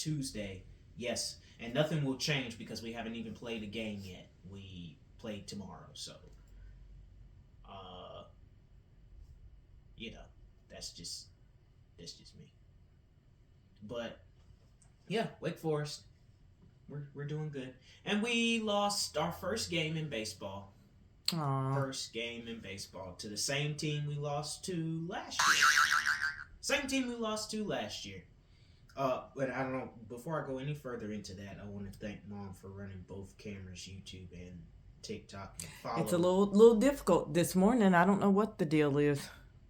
Tuesday. Yes, and nothing will change because we haven't even played a game yet. We play tomorrow, so uh, you know, that's just me. But yeah, Wake Forest, we're doing good, and we lost our first game in baseball. Aw. First game in baseball to the same team we lost to last year. Same team we lost to last year. But I don't know. Before I go any further into that, I want to thank Mom for running both cameras, YouTube and TikTok. And It's a follow. little difficult this morning. I don't know what the deal is.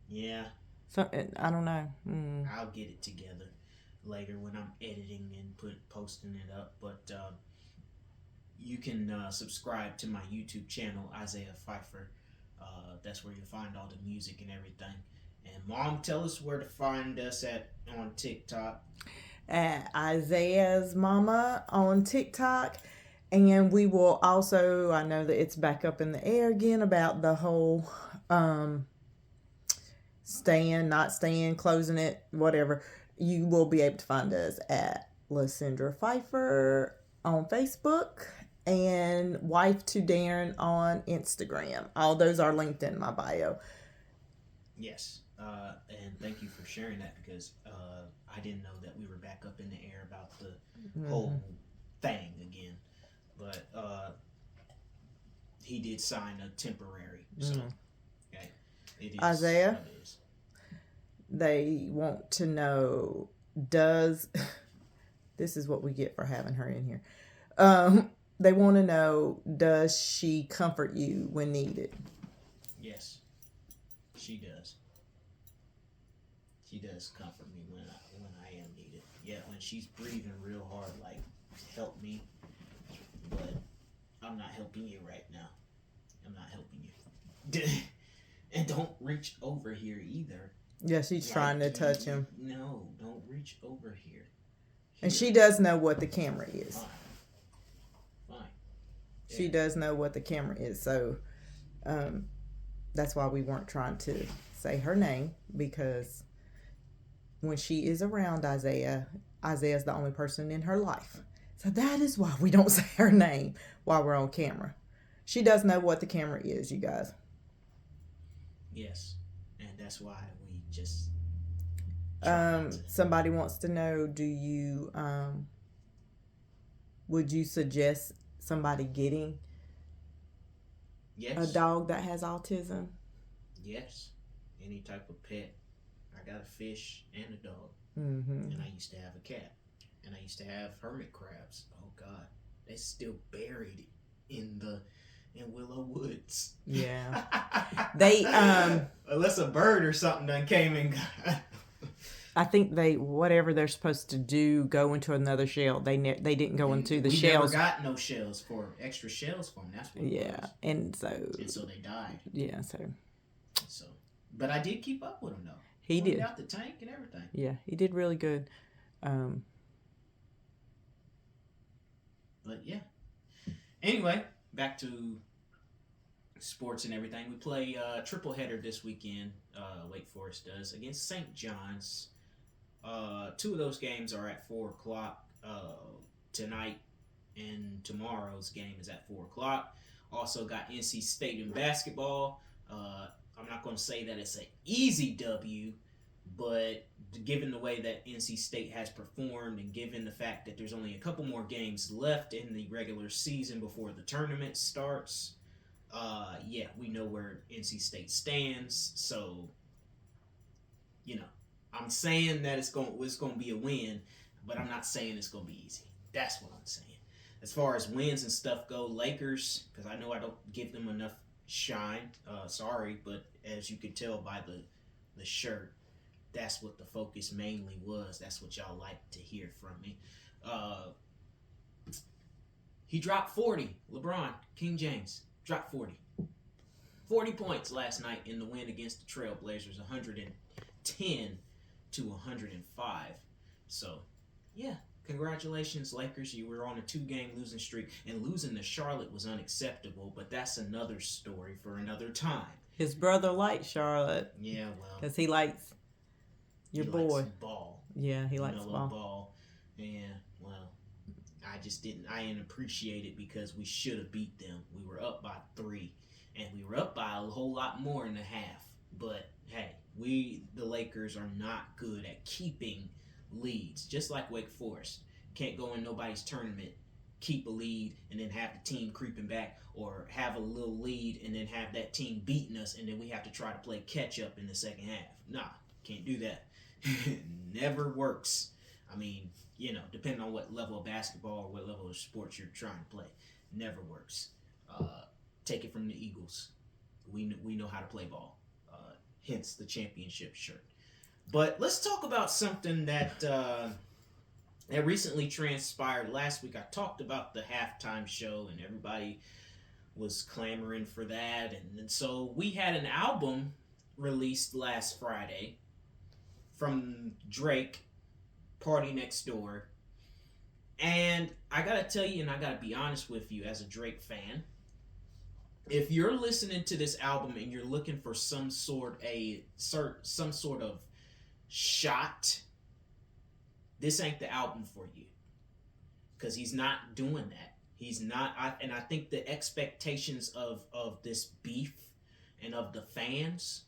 Yeah, So I don't know. I'll get it together later when I'm editing and posting it up. But you can subscribe to my YouTube channel, Isaiah Pfeiffer. That's where you'll find all the music and everything. And Mom, tell us where to find us at on TikTok. At Isaiah's Mama on TikTok. And we will also, I know that it's back up in the air again about the whole staying, not staying, closing it, whatever. You will be able to find us at Lysandra Pfeiffer on Facebook and Wife to Darren on Instagram. All those are linked in my bio. Yes. And thank you for sharing that because I didn't know that we were back up in the air about the whole thing again. But he did sign a temporary. So, okay. It is Isaiah? what it is. They want to know, does this is what we get for having her in here. They want to know, does she comfort you when needed? Yes, she does. She does comfort me when I am needed. Yeah, when she's breathing real hard, like help me, but I'm not helping you right now. I'm not helping you. And don't reach over here either. Yeah, she's trying to touch him. No, don't reach over here. And she does know what the camera is. Fine. Yeah. She does know what the camera is. So that's why we weren't trying to say her name, because when she is around Isaiah's the only person in her life. So that is why we don't say her name while we're on camera. She does know what the camera is, you guys. Yes. And that's why we just somebody wants to know, do you would you suggest somebody getting a dog that has autism? Yes. Any type of pet. I got a fish and a dog. Mm-hmm. And I used to have a cat. And I used to have hermit crabs. Oh God. They still buried in Willow Woods. Yeah. They unless a bird or something done came and got I think they, whatever they're supposed to do, go into another shell. They didn't go into the shells. We never got no shells for extra shells for them. That's what it was. And so they died. Yeah, so. But I did keep up with them though. He did out the tank and everything. Yeah, he did really good. But yeah. Anyway, back to sports and everything. We play triple header this weekend. Wake Forest does against St. John's. 2 of those games are at 4:00 tonight, and tomorrow's game is at 4:00. Also got NC State in basketball. I'm not going to say that it's an easy W, but given the way that NC State has performed and given the fact that there's only a couple more games left in the regular season before the tournament starts, we know where NC State stands. So, I'm saying that it's going to be a win, but I'm not saying it's going to be easy. That's what I'm saying. As far as wins and stuff go, Lakers, because I know I don't give them enough shine. Sorry, but as you can tell by the shirt, that's what the focus mainly was. That's what y'all like to hear from me. He dropped 40. LeBron, King James, dropped 40. 40 points last night in the win against the Trailblazers, 110 to 105. So, yeah, congratulations, Lakers. You were on a 2-game losing streak, and losing to Charlotte was unacceptable, but that's another story for another time. His brother likes Charlotte. Yeah, well. Because he likes your boy. Likes ball. Yeah, he likes ball. Yeah. didn't appreciate it because we should have beat them. We were up by 3, and we were up by a whole lot more in the half. But hey, the Lakers are not good at keeping leads, just like Wake Forest. Can't go in nobody's tournament, keep a lead, and then have the team creeping back, or have a little lead and then have that team beating us, and then we have to try to play catch up in the second half. Nah, can't do that. Never works. I mean, depending on what level of basketball or what level of sports you're trying to play, never works. Take it from the Eagles. We know how to play ball. Hence the championship shirt. But let's talk about something that recently transpired last week. I talked about the halftime show, and everybody was clamoring for that. And so we had an album released last Friday from Drake, Party Next Door. And I gotta tell you, and I gotta be honest with you as a Drake fan, if you're listening to this album and you're looking for some sort of shot, this ain't the album for you, because he's not doing that. He's not. And I think the expectations of this beef and of the fans,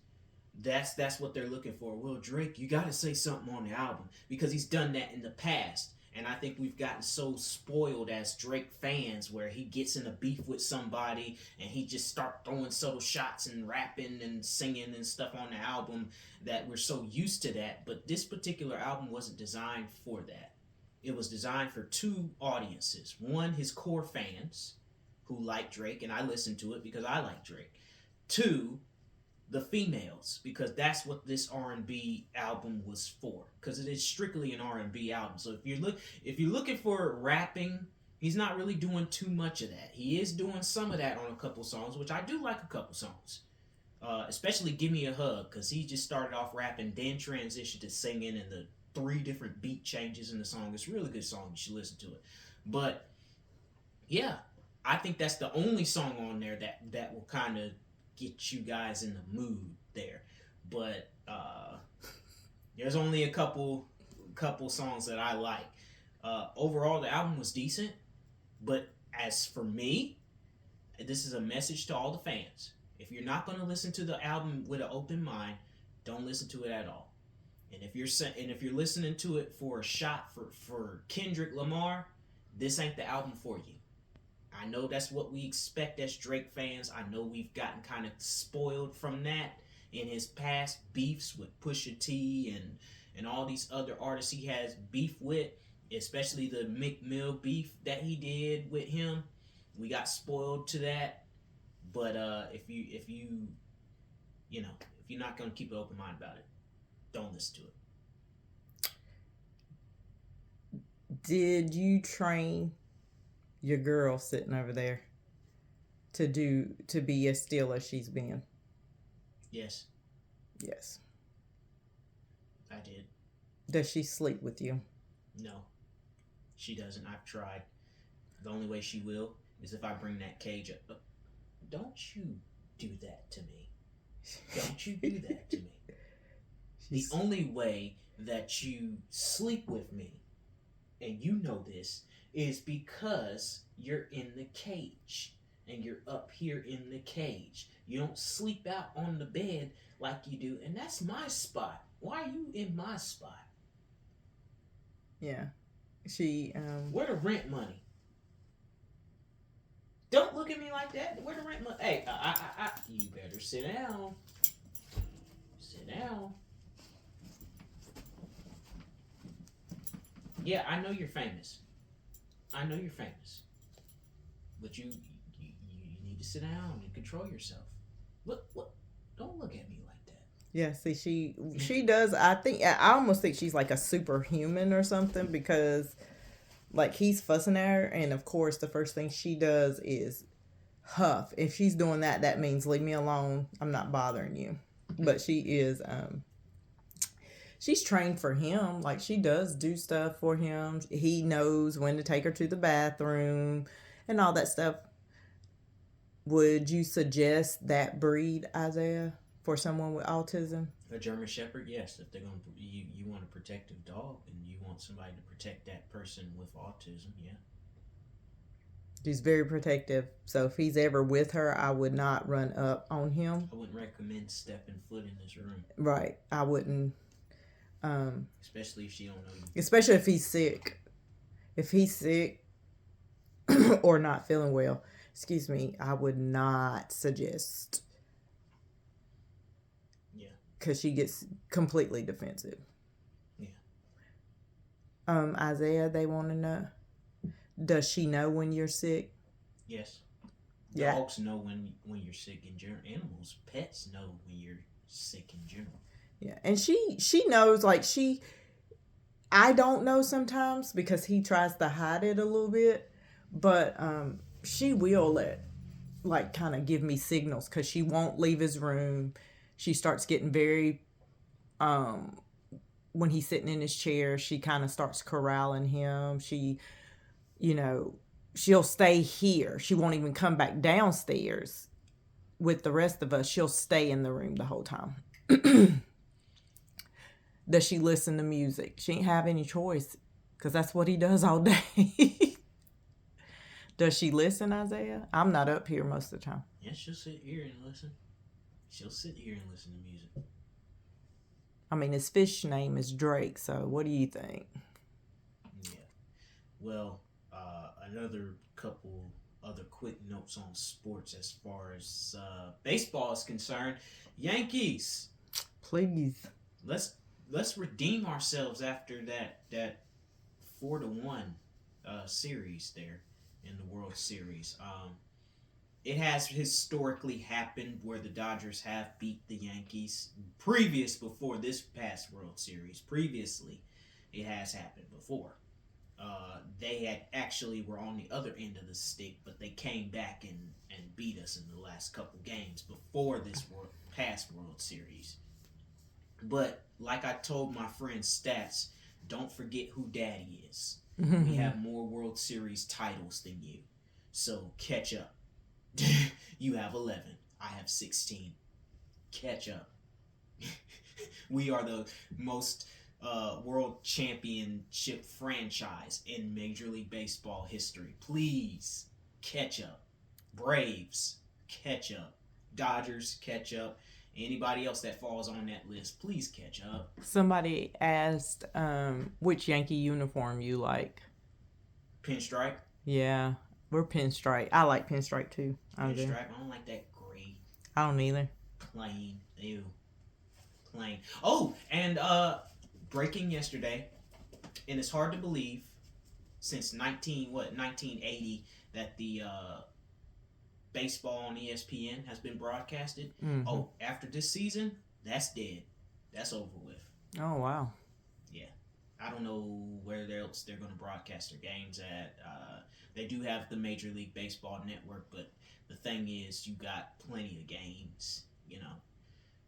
that's what they're looking for. Well, Drake, you got to say something on the album, because he's done that in the past. And I think we've gotten so spoiled as Drake fans where he gets in a beef with somebody and he just start throwing subtle shots and rapping and singing and stuff on the album that we're so used to that. But this particular album wasn't designed for that. It was designed for 2 audiences. One, his core fans who like Drake, and I listen to it because I like Drake. 2, the females, because that's what this R&B album was for, because it is strictly an R&B album. So if you're looking for rapping, he's not really doing too much of that. He is doing some of that on a couple songs, which I do like a couple songs, especially Give Me a Hug, because he just started off rapping, then transitioned to singing, and the 3 different beat changes in the song. It's a really good song. You should listen to it. But yeah, I think that's the only song on there that will kind of get you guys in the mood there. But there's only a couple songs that I like. Overall, the album was decent, but as for me, this is a message to all the fans. If you're not going to listen to the album with an open mind, don't listen to it at all. And if you're listening to it for a shot for Kendrick Lamar, this ain't the album for you. I know that's what we expect as Drake fans. I know we've gotten kind of spoiled from that in his past beefs with Pusha T and all these other artists he has beef with, especially the Meek Mill beef that he did with him. We got spoiled to that. But if you're not gonna keep an open mind about it, don't listen to it. Did you train your girl sitting over there to be as still as she's been? Yes. Yes. I did. Does she sleep with you? No, she doesn't. I've tried. The only way she will is if I bring that cage up. Don't you do that to me. Don't you do that to me. The only way that you sleep with me, and you know this, is because you're in the cage and you're up here in the cage. You don't sleep out on the bed like you do, and that's my spot. Why are you in my spot? Yeah. She Where the rent money? Don't look at me like that. Where the rent money? Hey, you better sit down. Sit down. Yeah, I know you're famous. But you need to sit down and control yourself. What? Don't look at me like that. Yeah, see, she does. I almost think she's like a superhuman or something, because like he's fussing at her, and of course the first thing she does is huff. If she's doing that, that means leave me alone. I'm not bothering you. But she is she's trained for him. Like, she does do stuff for him. He knows when to take her to the bathroom and all that stuff. Would you suggest that breed, Isaiah, for someone with autism? A German Shepherd, yes. If they're going to, you want a protective dog, and you want somebody to protect that person with autism, yeah. She's very protective. So if he's ever with her, I would not run up on him. I wouldn't recommend stepping foot in this room. Right. I wouldn't. Especially if she don't know you. Especially if he's sick. If he's sick or not feeling well, excuse me, I would not suggest. Yeah. Because she gets completely defensive. Yeah. Isaiah, they want to know, does she know when you're sick? Yes. Yeah. Dogs know when you're sick in general. Animals, pets know when you're sick in general. Yeah. And she knows, like, I don't know sometimes because he tries to hide it a little bit, but she will kind of give me signals because she won't leave his room. She starts getting very, when he's sitting in his chair, she kind of starts corralling him. She, she'll stay here. She won't even come back downstairs with the rest of us. She'll stay in the room the whole time. Does she listen to music? She ain't have any choice because that's what he does all day. Does she listen, Isaiah? I'm not up here most of the time. Yeah, she'll sit here and listen. She'll sit here and listen to music. I mean, his fish name is Drake, so what do you think? Yeah. Well, another couple other quick notes on sports as far as baseball is concerned. Yankees. Please. Let's redeem ourselves after that 4-1 series there in the World Series. It has historically happened where the Dodgers have beat the Yankees before this past World Series. Previously, it has happened before. They had actually were on the other end of the stick, but they came back and beat us in the last couple games before this past World Series. But like I told my friend Stats, don't forget who Daddy is. We have more World Series titles than you, so catch up. You have 11. I have 16. Catch up. We are the most world championship franchise in Major League Baseball history. Please catch up. Braves, catch up. Dodgers, catch up. Anybody else that falls on that list, please catch up. Somebody asked which Yankee uniform you like. Pinstripe. Yeah, we're pinstripe. I like pinstripe too. Pinstripe. I don't like that gray. I don't either. Plain. Ew. Plain. Oh, and breaking yesterday, and it's hard to believe since 1980 that the baseball on ESPN has been broadcasted. Mm-hmm. Oh, after this season, that's dead. That's over with. Oh, wow. Yeah. I don't know where else they're going to broadcast their games at. They do have the Major League Baseball Network, but the thing is, you got plenty of games,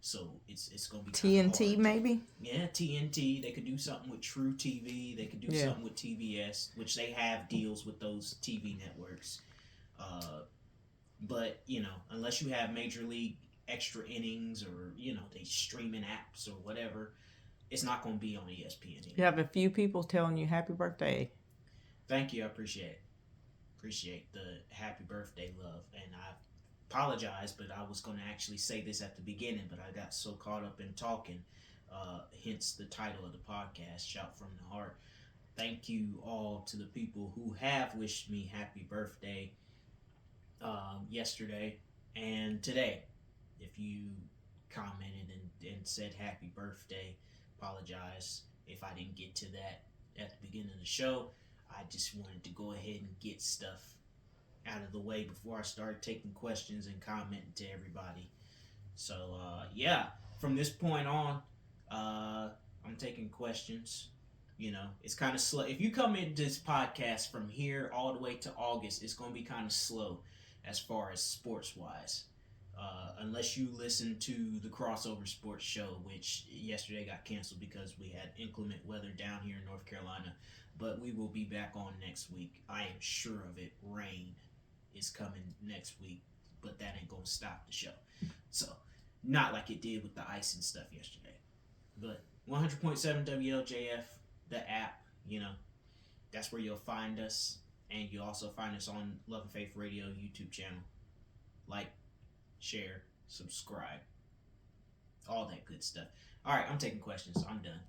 So it's going to be TNT, hard. maybe? Yeah, TNT. They could do something with True TV. They could do something with TBS, which they have deals with those TV networks. But, unless you have Major League extra innings or, they streaming apps or whatever, it's not going to be on ESPN anymore. You have a few people telling you happy birthday. Thank you. I appreciate it. Appreciate the happy birthday love. And I apologize, but I was going to actually say this at the beginning, but I got so caught up in talking, hence the title of the podcast, Shout from the Heart. Thank you all to the people who have wished me happy birthday yesterday and today. If you commented and said happy birthday, apologize if I didn't get to that at the beginning of the show. I just wanted to go ahead and get stuff out of the way before I start taking questions and commenting to everybody. So from this point on, I'm taking questions. It's kind of slow. If you come into this podcast from here all the way to August, it's going to be kind of slow as far as sports-wise. Unless you listen to the Crossover Sports Show, which yesterday got canceled because we had inclement weather down here in North Carolina. But we will be back on next week. I am sure of it. Rain is coming next week, but that ain't going to stop the show. So, not like it did with the ice and stuff yesterday. But 100.7 WLJF, the app, that's where you'll find us. And you also find us on Love and Faith Radio YouTube channel. Like, share, subscribe, all that good stuff. All right, I'm taking questions. I'm done.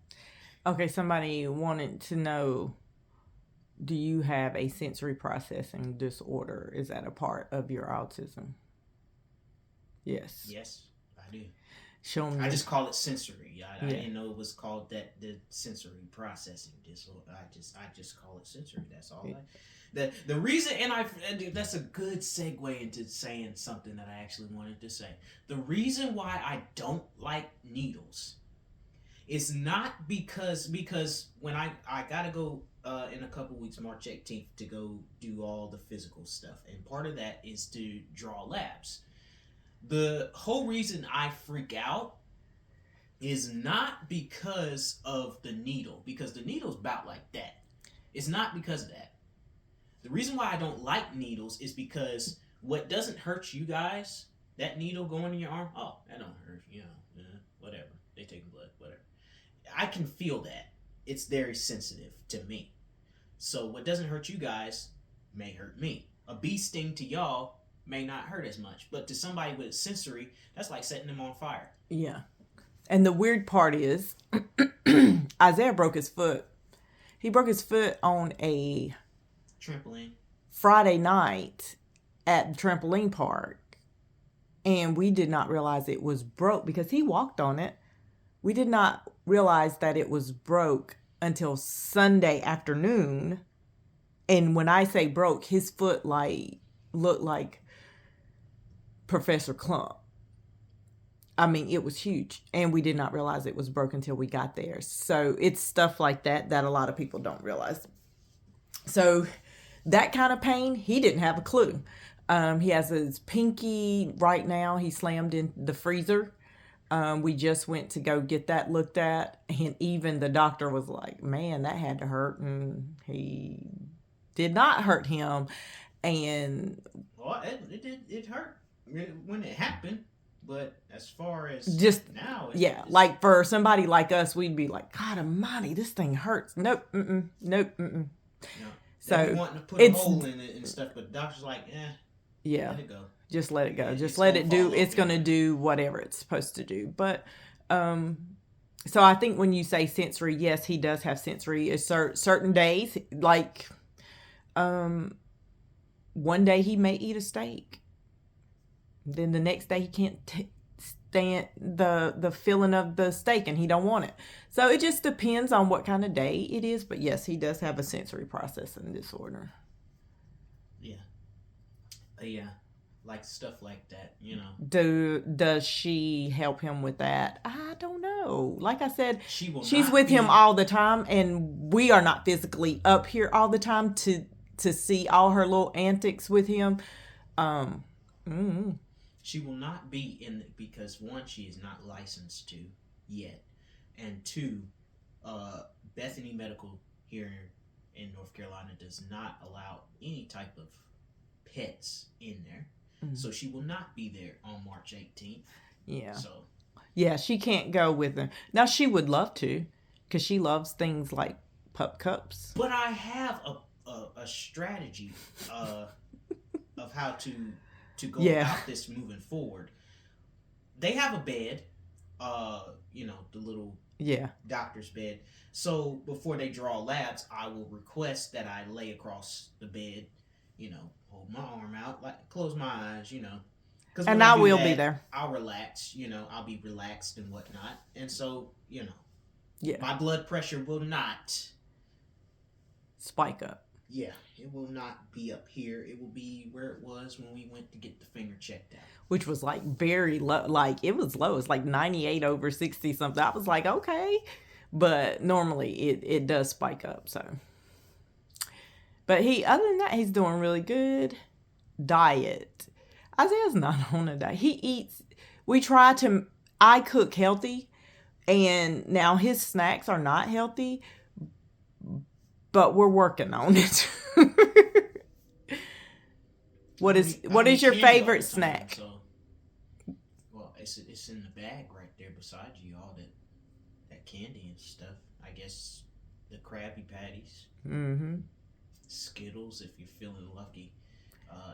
Okay, somebody wanted to know, do you have a sensory processing disorder? Is that a part of your autism? Yes. Yes, I do. Show me. I just call it sensory. I Yeah. didn't know it was called that, the sensory processing disorder. I just call it sensory. That's all. The reason, and that's a good segue into saying something that I actually wanted to say. The reason why I don't like needles is not because when I gotta go in a couple weeks, March 18th, to go do all the physical stuff, and part of that is to draw labs. The whole reason I freak out is not because of the needle, because the needle's about like that. It's not because of that. The reason why I don't like needles is because what doesn't hurt you guys, that needle going in your arm, oh, that don't hurt, whatever. They take blood, whatever. I can feel that. It's very sensitive to me. So what doesn't hurt you guys may hurt me. A bee sting to y'all may not hurt as much, but to somebody with sensory, that's like setting them on fire. Yeah. And the weird part is, Isaiah broke his foot. He broke his foot on a trampoline Friday night at the trampoline park. And we did not realize it was broke because he walked on it. We did not realize that it was broke until Sunday afternoon. And when I say broke, his foot looked like Professor Clump. I mean, it was huge, and we did not realize it was broken until we got there. So it's stuff like that a lot of people don't realize. So that kind of pain, he didn't have a clue. He has his pinky right now. He slammed in the freezer. We just went to go get that looked at, and even the doctor was like, man, that had to hurt, and he did not hurt him. And well, it hurt when it happened, but as far as just now, it's like for somebody like us, we'd be like, God almighty, this thing hurts. Nope. No. So wanting to put a hole in it and stuff, but the doctor's like, yeah, let it go. Just let it go. Just let it do. It's going to do whatever it's supposed to do. But so I think when you say sensory, yes, he does have sensory. It's certain days, like one day he may eat a steak. Then the next day he can't stand the feeling of the steak and he don't want it. So it just depends on what kind of day it is. But yes, he does have a sensory processing disorder. Yeah. Like stuff like that, Does she help him with that? I don't know. Like I said, she's with him all the time, and we are not physically up here all the time to see all her little antics with him. She will not be in it because one, she is not licensed to yet, and two, Bethany Medical here in North Carolina does not allow any type of pets in there. So she will not be there on March 18th. Yeah. So. Yeah, she can't go with them. Now, she would love to, because she loves things like pup cups. But I have a strategy of how to go about this moving forward. They have a bed, the little doctor's bed. So before they draw labs, I will request that I lay across the bed, hold my arm out, close my eyes, And I will be there. I'll relax, I'll be relaxed and whatnot. And so, yeah, my blood pressure will not spike up. Yeah, it will not be up here. It will be where it was when we went to get the finger checked out. Which was very low. It was low. It's 98 over 60 something. I was like, okay. But normally it does spike up, so. But other than that, he's doing really good. Diet. Isaiah's not on a diet. He eats. I cook healthy, and now his snacks are not healthy, but we're working on it. What is your favorite snack? Well, it's in the bag right there beside you, all that candy and stuff. I guess the Krabby Patties. Mm-hmm. Skittles if you're feeling lucky.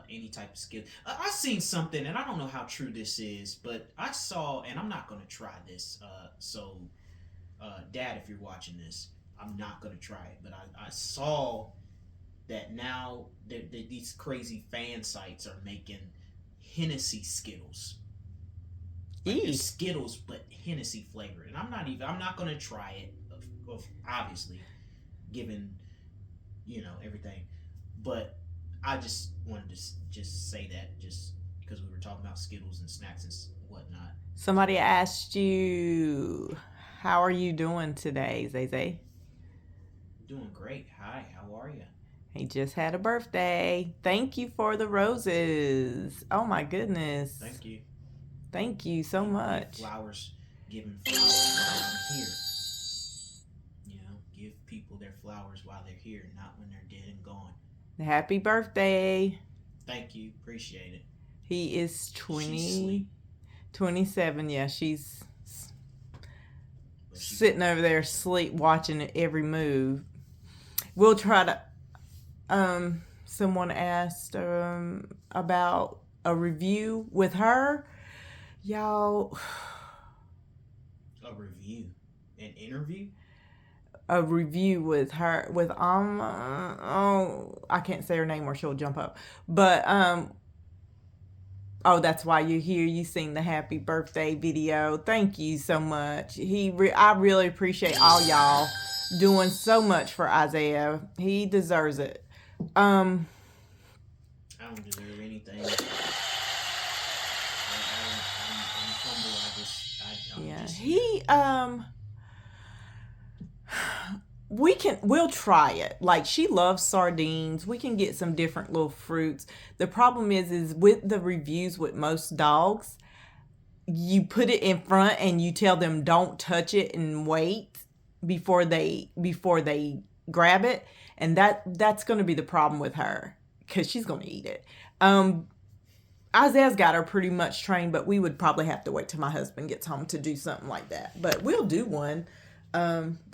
Any type of Skittle. I seen something, and I don't know how true this is, but I saw, and I'm not gonna try this. Dad, if you're watching this, I'm not gonna try it. But I saw that now these crazy fan sites are making Hennessy Skittles. Like Eee. there's Skittles, but Hennessy flavored, and I'm not gonna try it. Obviously, given everything, but I just wanted to just say that just because we were talking about Skittles and snacks and whatnot. Somebody asked you, how are you doing today, Zay? Doing great. Hi, how are you? He just had a birthday. Thank you for the roses. Oh my goodness. Thank you. Thank you so much. Giving flowers while I'm here. Give people their flowers while they're here, not when they're dead and gone. Happy birthday. Thank you. Appreciate it. He is 27. Yeah, she's sitting over there asleep watching every move. We'll try to someone asked about a review with her. Y'all, a review? An interview? A review with her with I can't say her name or she'll jump up. But that's why you're here. You seen the happy birthday video. Thank you so much. I really appreciate all y'all doing so much for Isaiah. He deserves it. I don't deserve anything. I'm humble. Yeah, we'll try it. Like, she loves sardines. We can get some different little fruits. The problem is with the reviews with most dogs, you put it in front and you tell them don't touch it and wait before they grab it, and that's going to be the problem with her because she's going to eat it. Isaiah's got her pretty much trained, but we would probably have to wait till my husband gets home to do something like that. But we'll do one.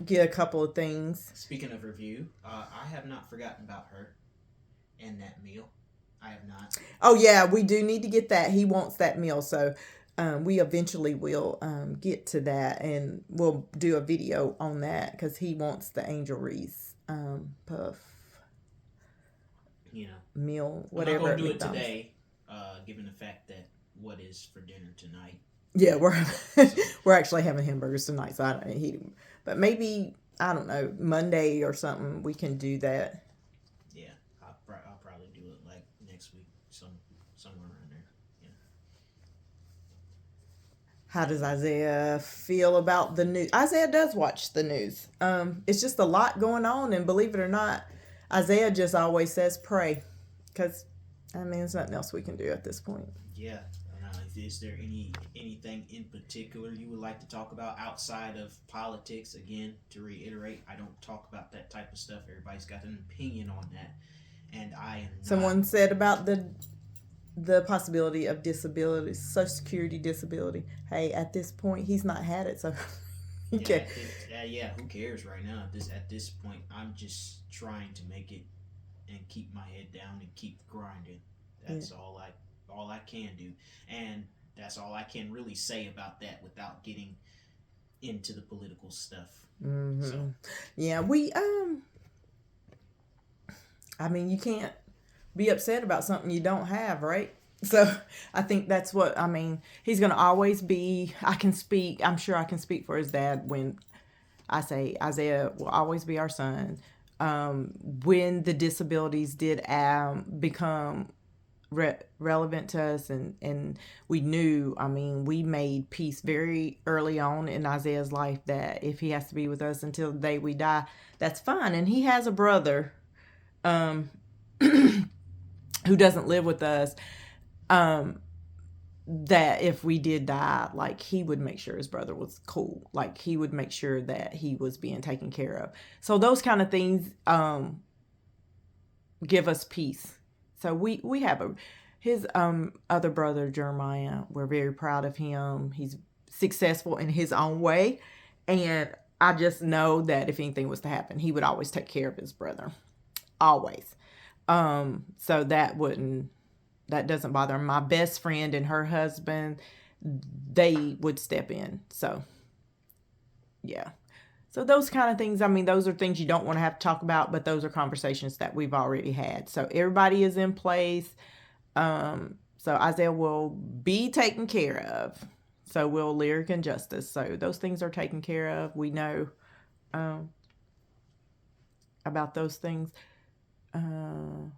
Get a couple of things. Speaking of review, I have not forgotten about her and that meal. I have not. Oh yeah, we do need to get that. He wants that meal, so we eventually will get to that, and we'll do a video on that because he wants the Angel Reese puff. Meal, whatever. I'm not gonna do it today, given the fact that what is for dinner tonight. Yeah, we're actually having hamburgers tonight, so I don't eat them. But maybe, I don't know, Monday or something, we can do that. Yeah, I'll probably do it like next week, somewhere around there. Yeah. How does Isaiah feel about the news? Isaiah does watch the news. It's just a lot going on, and believe it or not, Isaiah just always says pray, because, there's nothing else we can do at this point. Yeah. Is there anything in particular you would like to talk about outside of politics? Again, to reiterate, I don't talk about that type of stuff. Everybody's got an opinion on that, and I am not. Someone said about the possibility of disability, Social Security disability. Hey, at this point, he's not had it, so okay. Who cares right now? At this point, I'm just trying to make it and keep my head down and keep grinding. That's all I can do, and that's all I can really say about that without getting into the political stuff. Mm-hmm. So. Yeah, we you can't be upset about something you don't have, right? So I think that's what he's gonna always be. I'm sure I can speak for his dad when I say Isaiah will always be our son. When the disabilities did become relevant to us, and we knew, we made peace very early on in Isaiah's life that if he has to be with us until the day we die, that's fine. And he has a brother who doesn't live with us, that if we did die, like, he would make sure his brother was cool. Like, he would make sure that he was being taken care of. So those kind of things give us peace. So we have his other brother, Jeremiah. We're very proud of him. He's successful in his own way. And I just know that if anything was to happen, he would always take care of his brother. always. So that doesn't bother him. My best friend and her husband, they would step in. So, yeah. So those kind of things, I mean, those are things you don't want to have to talk about, but those are conversations that we've already had. So everybody is in place. So Isaiah will be taken care of. So will Lyric and Justice. So those things are taken care of. We know about those things.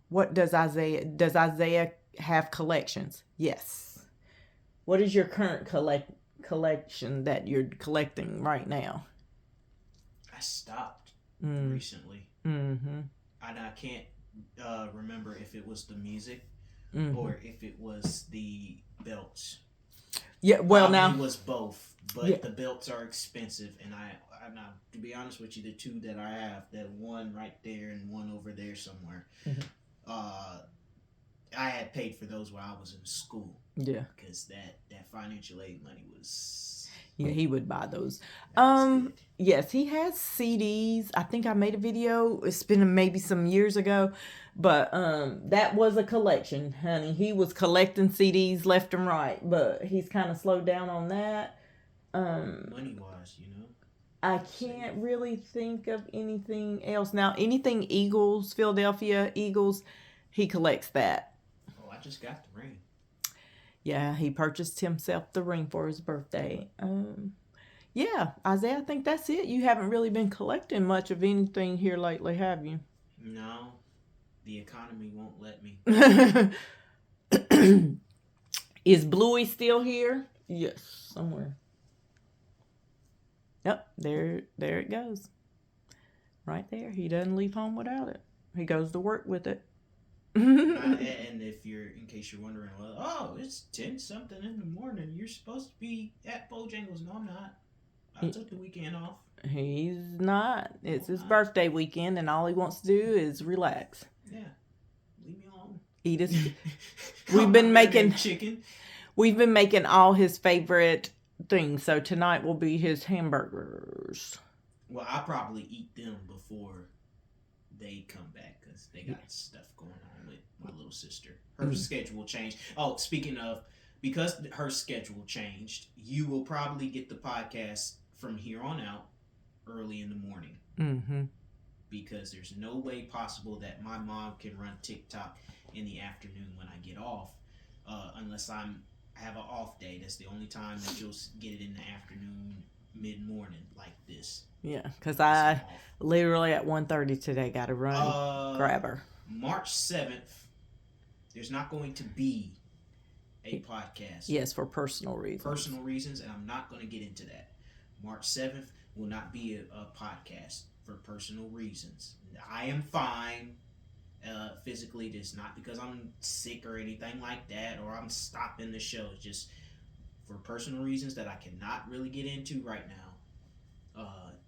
What does Isaiah have collections? Yes. What is your current collection that you're collecting right now? I stopped recently. Mm-hmm. And I can't remember if it was the music or if it was the belts. Yeah, well, now it was both, but the belts are expensive, and I'm not, to be honest with you, the two that I have, that one right there and one over there somewhere, I had paid for those while I was in school. Yeah, because that financial aid money was. Yeah, he would buy those. Yes, he has CDs. I think I made a video. It's been maybe some years ago, but that was a collection, honey. He was collecting CDs left and right, but he's kind of slowed down on that. Money wise, I can't really think of anything else now. Anything Eagles, Philadelphia Eagles, he collects that. Oh, I just got the ring. Yeah, he purchased himself the ring for his birthday. Yeah, Isaiah, I think that's it. You haven't really been collecting much of anything here lately, have you? No, the economy won't let me. Is Bluey still here? Yes, somewhere. Yep, there it goes. Right there. He doesn't leave home without it. He goes to work with it. And in case you're wondering, well, it's 10-something in the morning. You're supposed to be at Bojangles. No, I'm not. I took the weekend off. He's not. It's his birthday weekend, and all he wants to do is relax. Yeah, leave me alone. Eat his. We've been making chicken. We've been making all his favorite things. So tonight will be his hamburgers. Well, I'll probably eat them before they come back because they got stuff going on with my little sister. Her schedule changed. Oh, speaking of, because her schedule changed, you will probably get the podcast from here on out early in the morning. Mm-hmm. Because there's no way possible that my mom can run TikTok in the afternoon when I get off, unless I have an off day. That's the only time that you'll get it in the afternoon, mid-morning like this. Yeah, because I literally at 1:30 today got to run grab her. March 7th, there's not going to be a podcast. Yes, for personal reasons. Personal reasons, and I'm not going to get into that. March 7th will not be a podcast for personal reasons. I am fine physically. It's not because I'm sick or anything like that, or I'm stopping the show. It's just for personal reasons that I cannot really get into right now.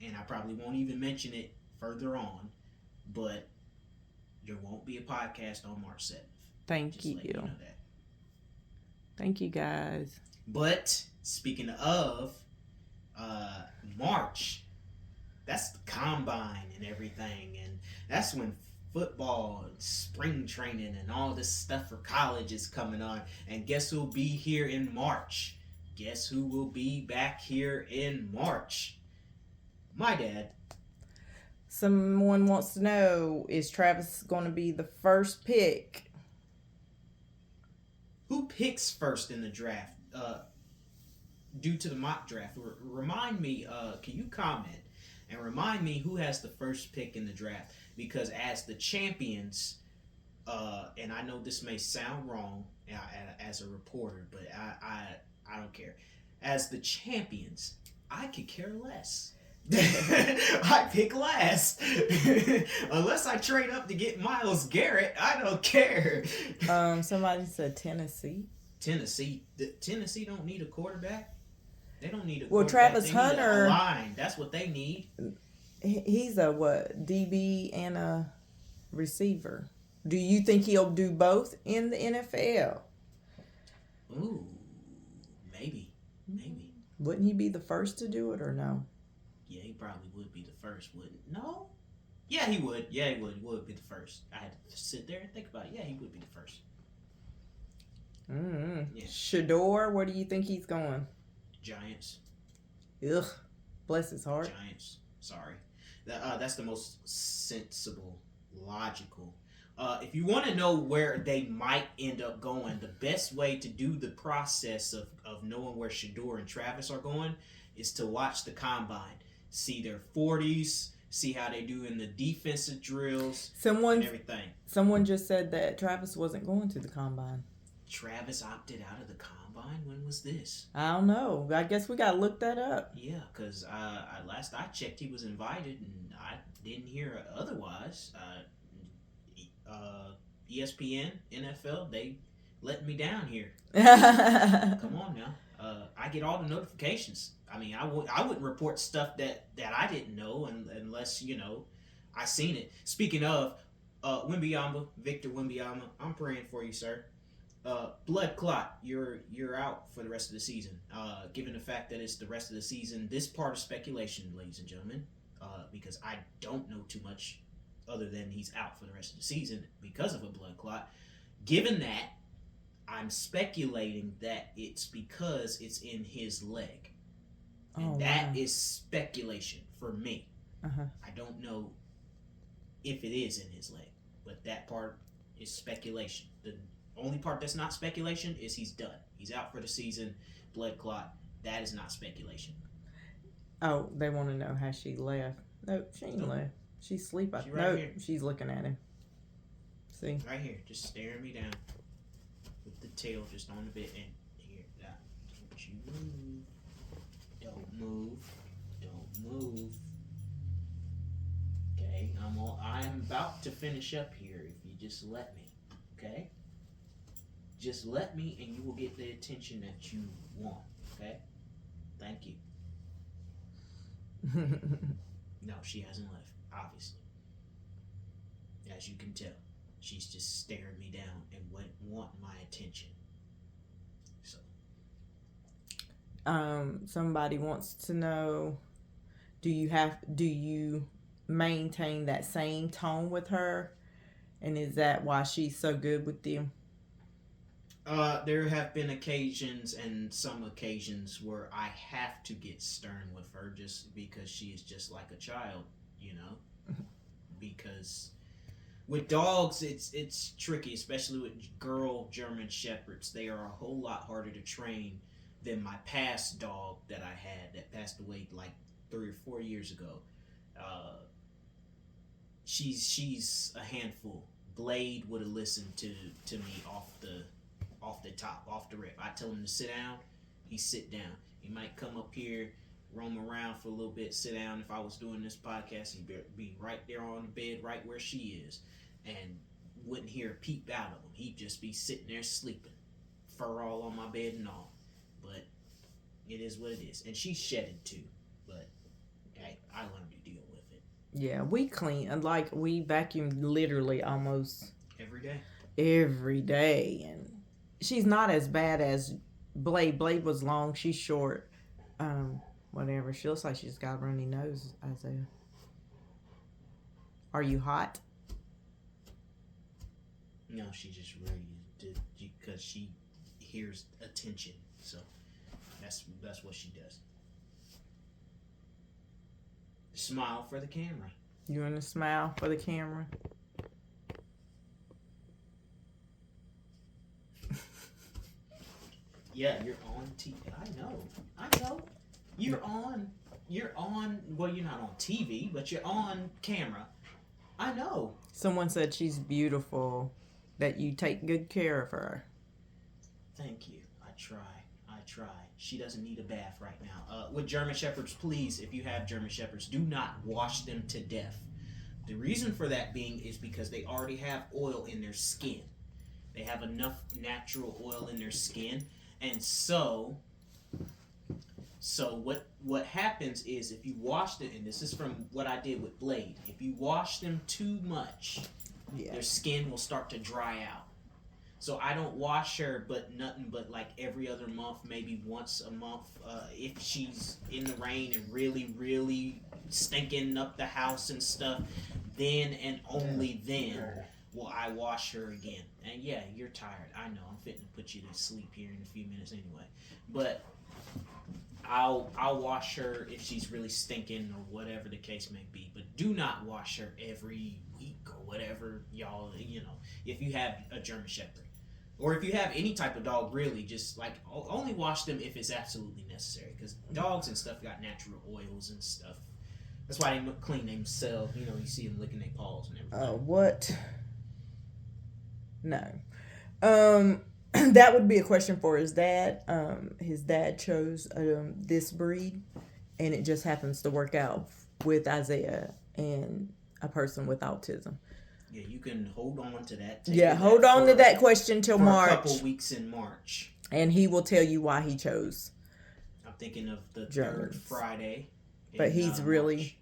And I probably won't even mention it further on, but there won't be a podcast on March 7th. Thank you. You know that. Thank you, guys. But speaking of March, that's the combine and everything, and that's when football and spring training and all this stuff for college is coming on. And guess who'll be here in March? Guess who will be back here in March? My dad. Someone wants to know, is Travis going to be the first pick? Who picks first in the draft? Due to the mock draft, remind me. Can you comment and remind me who has the first pick in the draft? Because as the champions, and I know this may sound wrong as a reporter, but I don't care. As the champions, I could care less. I pick last. Unless I trade up to get Myles Garrett, I don't care. Somebody said Tennessee. Tennessee don't need a quarterback. They don't need a quarterback. Well, Travis they Hunter. Need a line. That's what they need. He's a DB and a receiver. Do you think he'll do both in the NFL? Ooh, maybe. Wouldn't he be the first to do it or no? Yeah, he probably would be the first, wouldn't? No. Yeah, he would. Yeah, he would. He would be the first. I had to sit there and think about it. Yeah, he would be the first. Yeah. Shador, where do you think he's going? Giants. Ugh, bless his heart. Giants. Sorry. That's the most sensible, logical. If you want to know where they might end up going, the best way to do the process of knowing where Shador and Travis are going is to watch the combine. See their 40s, see how they do in the defensive drills, and everything. Someone just said that Travis wasn't going to the combine. Travis opted out of the combine? When was this? I don't know. I guess we got to look that up. Yeah, because last I checked, he was invited, and I didn't hear otherwise. ESPN, NFL, they let me down here. Come on now. I get all the notifications. I mean, I wouldn't report stuff that I didn't know unless, I seen it. Speaking of, Victor Wembanyama, I'm praying for you, sir. Blood clot, you're out for the rest of the season. Given the fact that it's the rest of the season, this part of speculation, ladies and gentlemen, because I don't know too much other than he's out for the rest of the season because of a blood clot. Given that, I'm speculating that it's because it's in his leg. And that is speculation for me. I don't know if it is in his leg, but that part is speculation. The only part that's not speculation is he's done. He's out for the season, blood clot. That is not speculation. Oh, they want to know how she left. No, she ain't left. She's asleep. Here. She's looking at him. See? Right here, just staring me down with the tail just on the bed. And here, don't you move. Don't move. Don't move. Okay, I'm about to finish up here if you just let me. Okay? Just let me and you will get the attention that you want. Okay? Thank you. No, she hasn't left, obviously. As you can tell, she's just staring me down and want my attention. So. Somebody wants to know, do you maintain that same tone with her? And is that why she's so good with you? There have been occasions and some occasions where I have to get stern with her just because she is just like a child, because with dogs it's tricky, especially with girl German Shepherds. They are a whole lot harder to train than my past dog that I had that passed away like 3 or 4 years ago. She's a handful. Blade would have listened to me off the top, off the rip. I tell him to sit down, he sit down. He might come up here, roam around for a little bit, sit down. If I was doing this podcast, he'd be right there on the bed, right where she is, and wouldn't hear a peep out of him. He'd just be sitting there sleeping, fur all on my bed and all. But it is what it is. And she's shedded too, but hey, I learned to deal with it. Yeah, we clean, like we vacuum literally almost every day, and she's not as bad as Blade. Blade was long, she's short. Whatever. She looks like she's got a runny nose, Isaiah. Are you hot? No, she's just ready to, because she hears attention. So that's what she does. Smile for the camera. You want to smile for the camera? Yeah, you're on TV. I know. You're on, well, you're not on TV, but you're on camera. I know. Someone said she's beautiful, that you take good care of her. Thank you. I try. She doesn't need a bath right now. With German Shepherds, please, if you have German Shepherds, do not wash them to death. The reason for that being is because they already have oil in their skin. They have enough natural oil in their skin. And so what happens is if you wash them, and this is from what I did with Blade, if you wash them too much, their skin will start to dry out. So I don't wash her, but nothing but like every other month, maybe once a month, if she's in the rain and really, really stinking up the house and stuff. then and only then will I wash her again. And yeah, you're tired. I know. I'm fitting to put you to sleep here in a few minutes anyway. But I'll wash her if she's really stinking or whatever the case may be. But do not wash her every week or whatever, y'all. If you have a German Shepherd. Or if you have any type of dog, really, just like only wash them if it's absolutely necessary. Because dogs and stuff got natural oils and stuff. That's why they clean themselves. You see them licking their paws and everything. What? No. That would be a question for his dad. His dad chose this breed, and it just happens to work out with Isaiah and a person with autism. Yeah, you can hold on to that. Hold on to that question till March. A couple weeks in March. And he will tell you why he chose. I'm thinking of the Germans. third Friday. But he's really... March.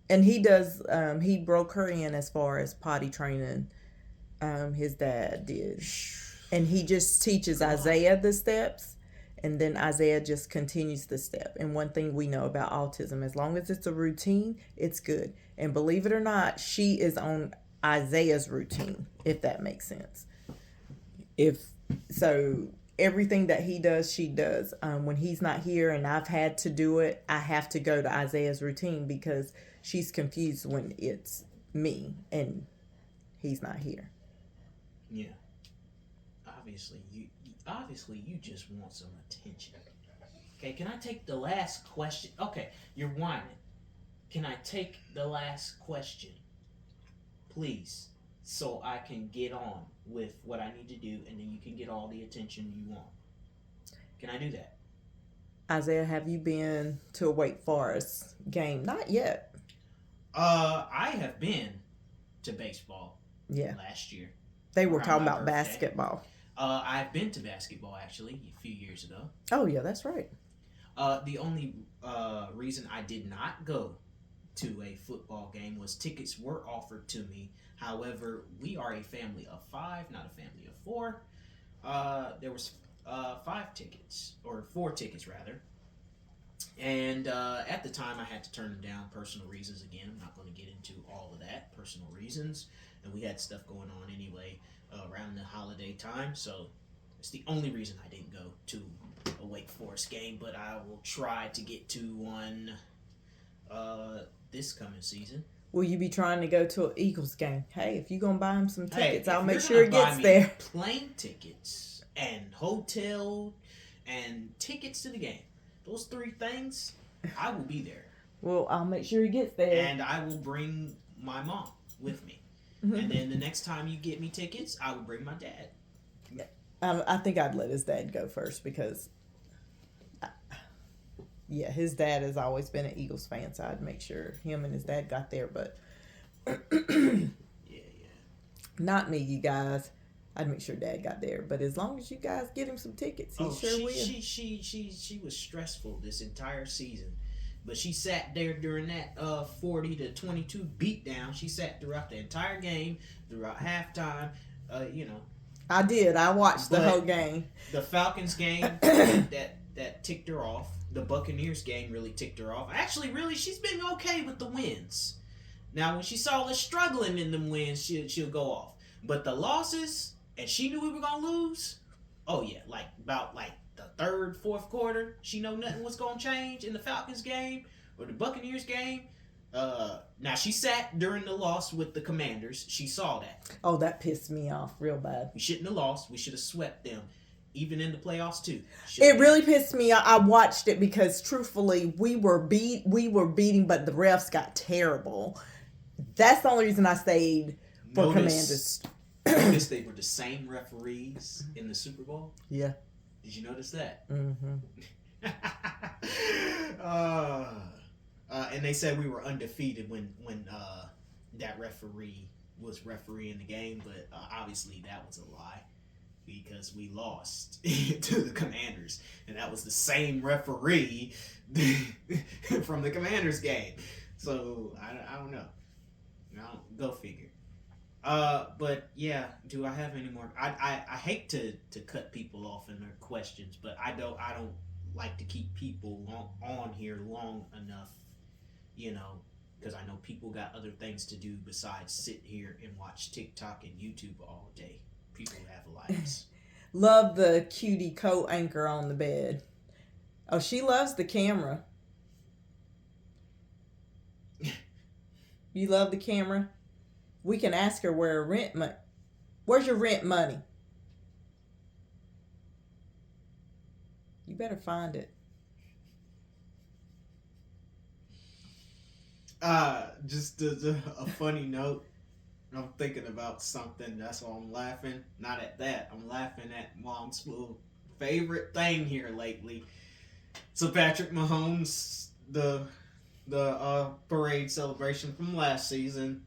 And he does, he broke her in as far as potty training. His dad did. And he just teaches Isaiah the steps. And then Isaiah just continues the step. And one thing we know about autism, as long as it's a routine, it's good. And believe it or not, she is on Isaiah's routine, if that makes sense. So everything that he does, she does. When he's not here and I've had to do it, I have to go to Isaiah's routine because she's confused when it's me and he's not here. Yeah. Obviously you just want some attention. Okay, can I take the last question? Okay, you're whining. Can I take the last question? Please. So I can get on with what I need to do and then you can get all the attention you want. Can I do that? Isaiah, have you been to a Wake Forest game? Not yet. I have been to baseball last year. They were talking about basketball. I've been to basketball actually a few years ago. Oh yeah, that's right. The only reason I did not go to a football game was tickets were offered to me. However, we are a family of 5, not a family of 4. There was 5 tickets, or 4 tickets rather. And at the time, I had to turn them down, personal reasons. Again, I'm not going to get into all of that, personal reasons. And we had stuff going on anyway around the holiday time. So it's the only reason I didn't go to a Wake Forest game. But I will try to get to one this coming season. Will you be trying to go to an Eagles game? Hey, if you're going to buy him some tickets, I'll make sure it gets there. Plane tickets and hotel and tickets to the game. Those 3 things, I will be there. Well, I'll make sure he gets there. And I will bring my mom with me. And then the next time you get me tickets, I will bring my dad. I think I'd let his dad go first because, his dad has always been an Eagles fan, so I'd make sure him and his dad got there. But not me, you guys. I'd make sure Dad got there. But as long as you guys get him some tickets, will. She was stressful this entire season. But she sat there during that 40-22 beatdown. She sat throughout the entire game, throughout halftime. I did. I watched the whole game. The Falcons game that ticked her off. The Buccaneers game really ticked her off. Actually, really, she's been okay with the wins. Now, when she saw us struggling in them wins, she'll go off. But the losses, and she knew we were gonna lose. Oh yeah, about the third, fourth quarter, she know nothing was gonna change in the Falcons game or the Buccaneers game. Now she sat during the loss with the Commanders. She saw that. Oh, that pissed me off real bad. We shouldn't have lost. We should have swept them, even in the playoffs too. It really pissed me off. I watched it because truthfully, we were beating, but the refs got terrible. That's the only reason I stayed for Commanders. Notice they were the same referees in the Super Bowl? Yeah. Did you notice that? Mm-hmm. And they said we were undefeated when that referee was refereeing the game, but obviously that was a lie because we lost to the Commanders, and that was the same referee from the Commanders game. So I don't know. Go figure. But yeah, do I have any more? I hate to cut people off in their questions, but I don't like to keep people on here long enough, because I know people got other things to do besides sit here and watch TikTok and YouTube all day. People have lives. Love the cutie coat anchor on the bed. Oh, she loves the camera. You love the camera? We can ask her where her rent money. Where's your rent money? You better find it. Just a funny note. I'm thinking about something. That's why I'm laughing. Not at that. I'm laughing at Mom's little favorite thing here lately. So Patrick Mahomes, the parade celebration from last season.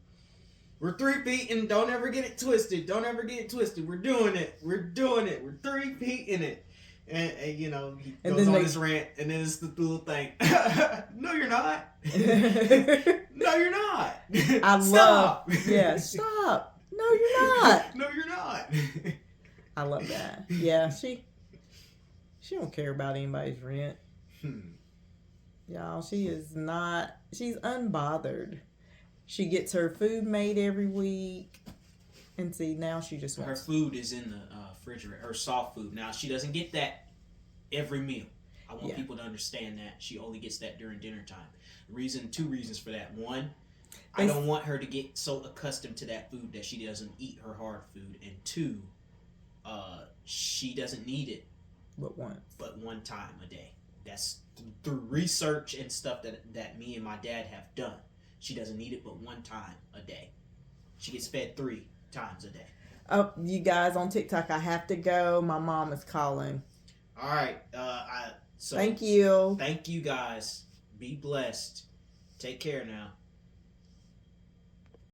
We're 3-peating. Don't ever get it twisted. Don't ever get it twisted. We're doing it. We're doing it. We're 3-peating it. And you know, he goes on his rant, and then it's the little thing. No, you're not. No, you're not. Stop. Stop. No, you're not. No, you're not. I love that. Yeah, she don't care about anybody's rent. Y'all, she is not. She's unbothered. She gets her food made every week. And see, now she just wants... Her food is in the refrigerator. Her soft food. Now, she doesn't get that every meal. I want people to understand that. She only gets that during dinner time. Two reasons for that. One, I don't want her to get so accustomed to that food that she doesn't eat her hard food. And two, she doesn't need it but one time a day. That's through research and stuff that me and my dad have done. She doesn't need it but one time a day. She gets fed 3 times a day. Oh, you guys on TikTok, I have to go. My mom is calling. All right. Thank you. Thank you guys. Be blessed. Take care now.